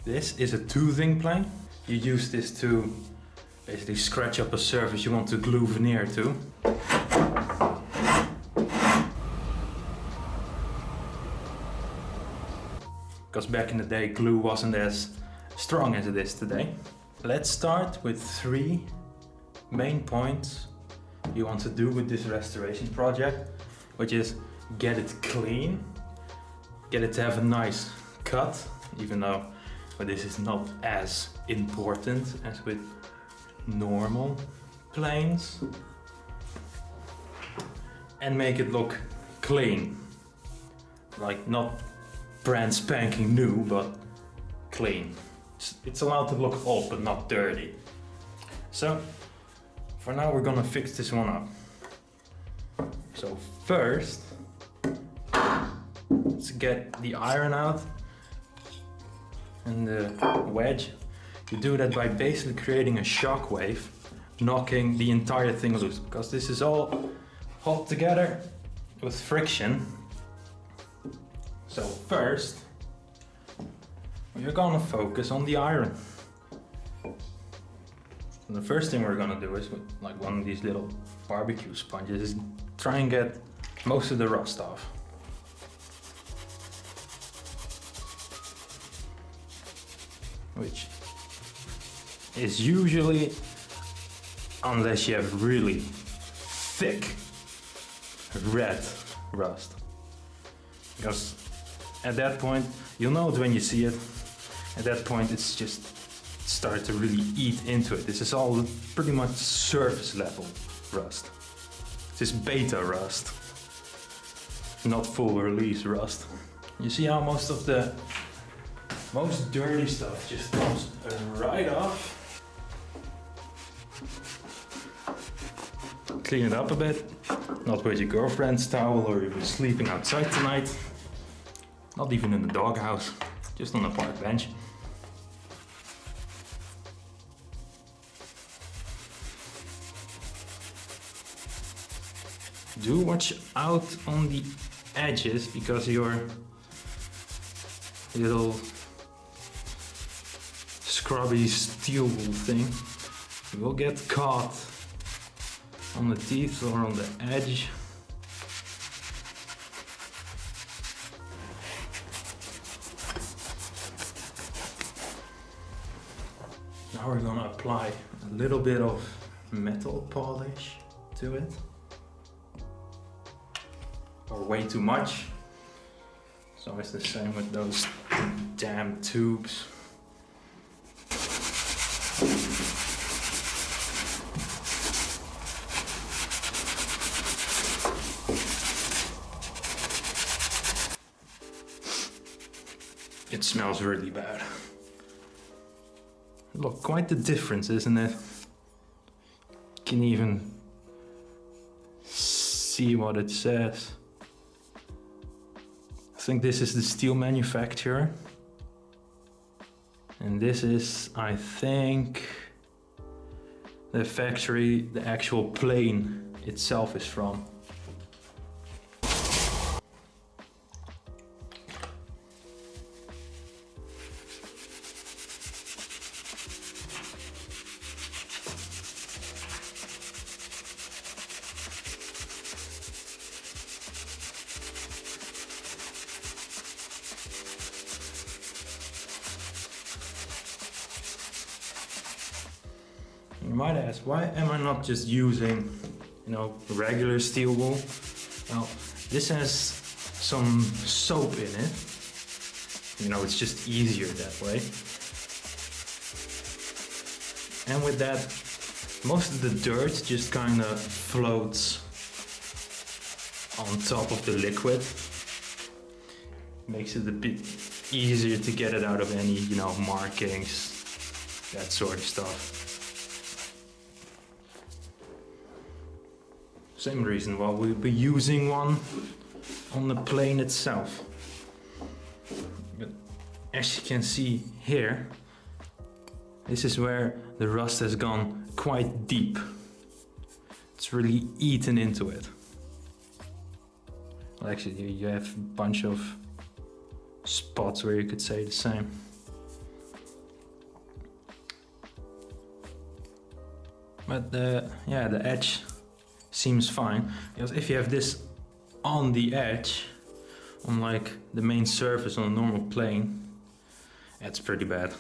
This is a toothing plane. You use this to basically scratch up a surface you want to glue veneer to. Because back in the day glue wasn't as strong as it is today. Let's start with 3 main points you want to do with this restoration project, which is get it clean, get it to have a nice cut, even though this is not as important as with normal planes, and make it look clean, like not brand spanking new, but clean. It's allowed to look old but not dirty. So for now we're gonna fix this one up. So first, let's get the iron out and the wedge. You do that by basically creating a shock wave, knocking the entire thing loose, because this is all held together with friction. So first, we're gonna focus on the iron. And the first thing we're gonna do is with like one of these little barbecue sponges is try and get most of the rust off. Which is usually, unless you have really thick red rust. Because at that point, you'll know it when you see it. At that point, it's just started to really eat into it. This is all pretty much surface level rust. This is beta rust, not full release rust. You see how most of the most dirty stuff just comes right off. Clean it up a bit, not with your girlfriend's towel or even sleeping outside tonight. Not even in the doghouse, just on a park bench. Do watch out on the edges, because your little scrubby steel thing will get caught on the teeth or on the edge. Now we're gonna apply a little bit of metal polish to it. Or way too much. It's always the same with those damn tubes. It smells really bad. Look, quite the difference, isn't it? You can even see what it says. I think this is the steel manufacturer. And this is, I think, the factory the actual plane itself is from. You might ask, why am I not just using, regular steel wool? Well, this has some soap in it. It's just easier that way. And with that, most of the dirt just kind of floats on top of the liquid. Makes it a bit easier to get it out of any, markings, that sort of stuff. Same reason why we'll be using one on the plane itself. But as you can see here, this is where the rust has gone quite deep. It's really eaten into it. Well, actually, you have a bunch of spots where you could say the same. But yeah, the edge seems fine, because if you have this on the edge, on like the main surface on a normal plane, that's pretty bad.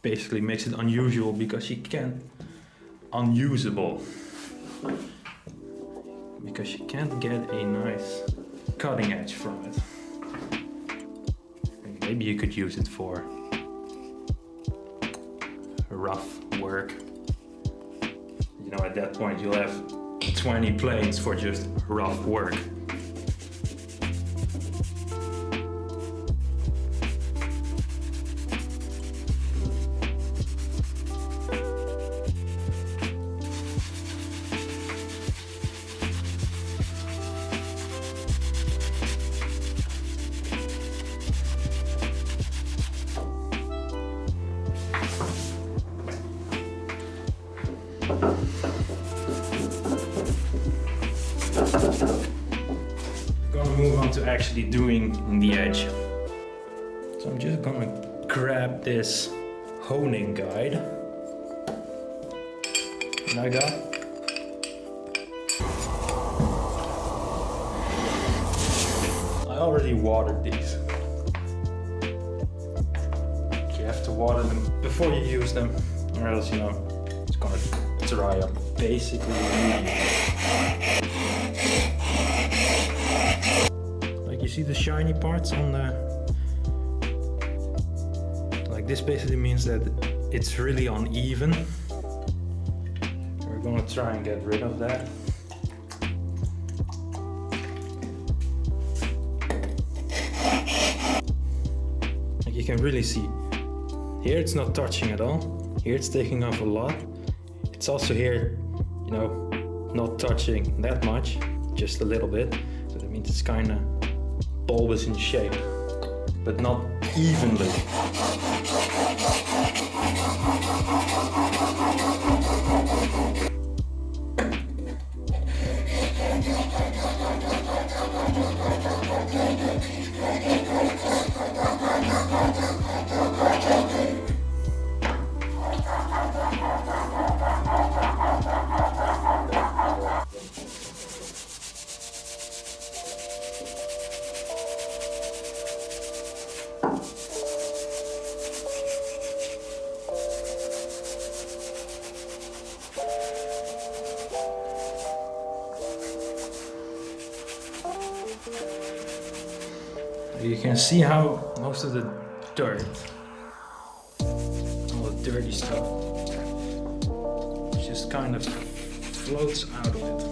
Basically makes it unusual because you can't, unusable, because you can't get a nice cutting edge from it. Maybe you could use it for rough work. You know, at that point you'll have 20 planes for just rough work. Gonna move on to actually doing the edge. So I'm just gonna grab this honing guide that I got. I already watered these. You have to water them before you use them, or else, you know, it's gonna dry up basically immediately. Like, you see the shiny parts on the... Like, this basically means that it's really uneven. We're gonna try and get rid of that. Like, you can really see, here it's not touching at all. Here it's taking off a lot. It's also here, you know, not touching that much, just a little bit. So that means it's kind of bulbous in shape, but not evenly. You can see how most of the dirt, all the dirty stuff, just kind of floats out of it.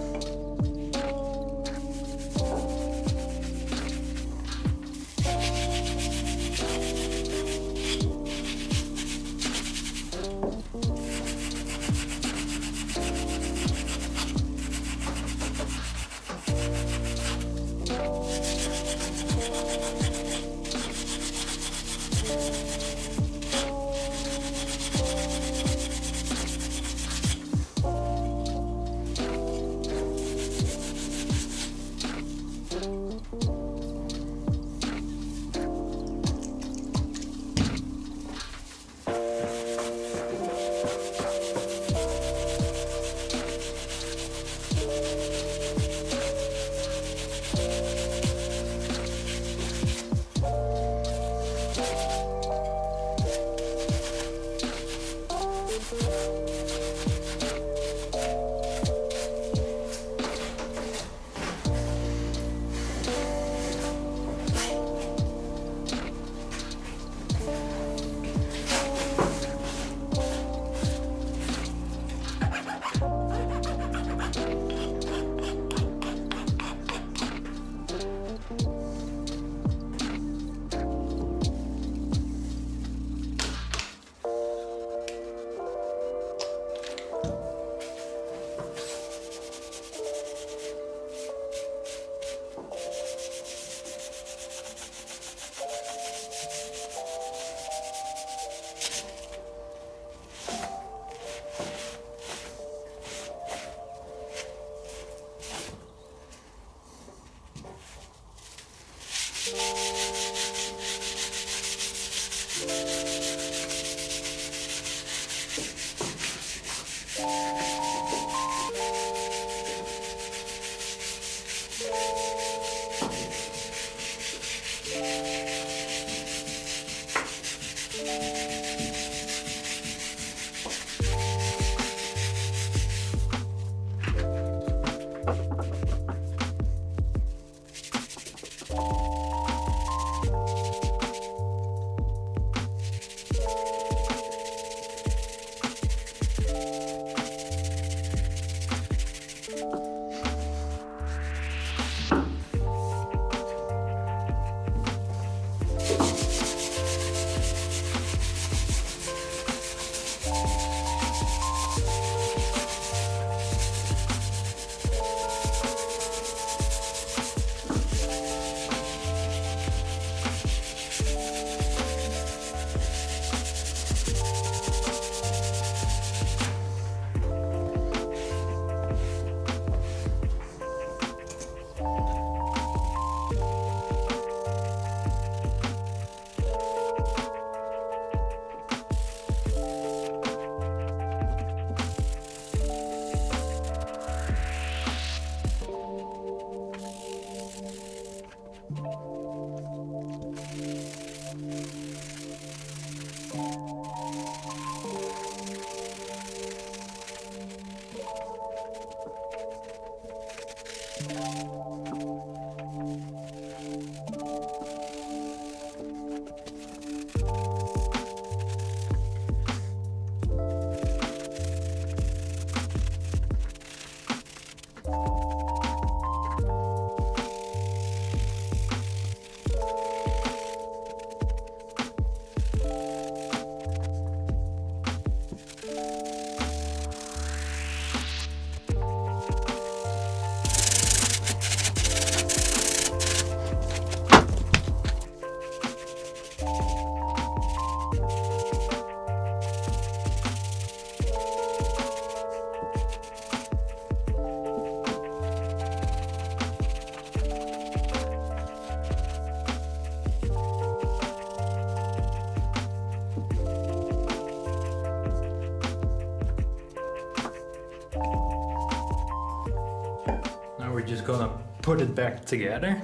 We're just gonna put it back together.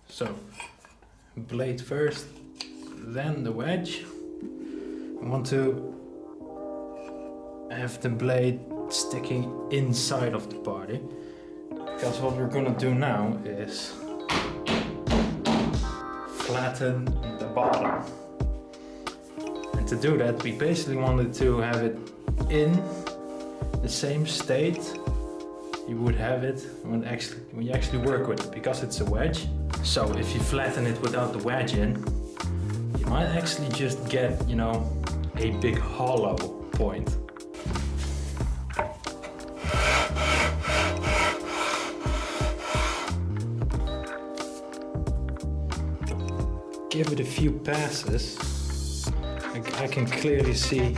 So, blade first, then the wedge. I want to have the blade sticking inside of the body, because what we're gonna do now is flatten the bottom. And to do that, we basically wanted to have it in the same state you would have it when you actually work with it, because it's a wedge. So if you flatten it without the wedge in, you might actually just get, you know, a big hollow point. Give it a few passes. I can clearly see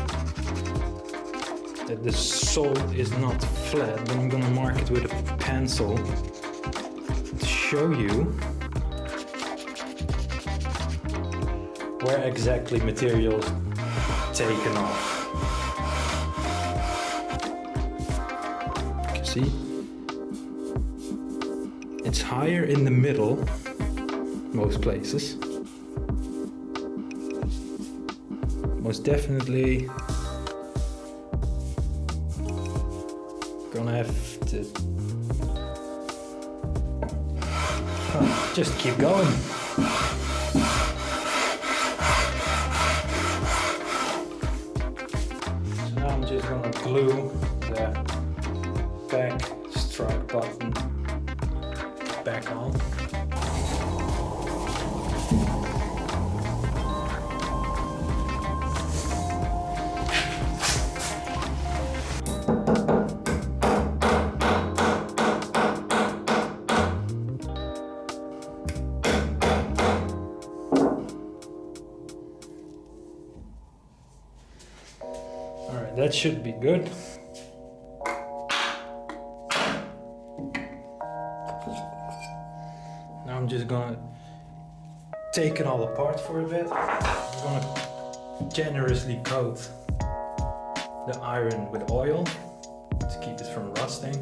that the sole is not flat, but I'm gonna mark it with a pencil to show you where exactly material is taken off. You see? It's higher in the middle, most places. Most definitely gonna have to just keep going. So now I'm just gonna glue the back strike button back on. That should be good. Now I'm just gonna take it all apart for a bit. I'm gonna generously coat the iron with oil to keep it from rusting.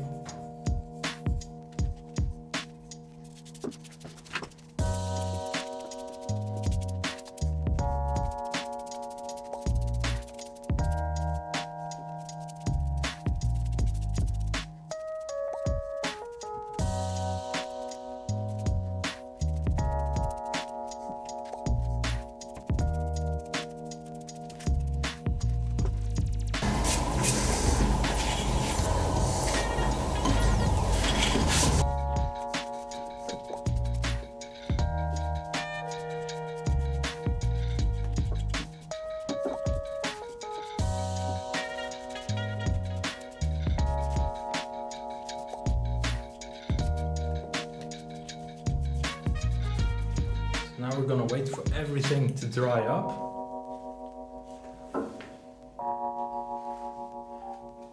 Now we're gonna wait for everything to dry up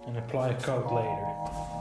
and apply a coat later.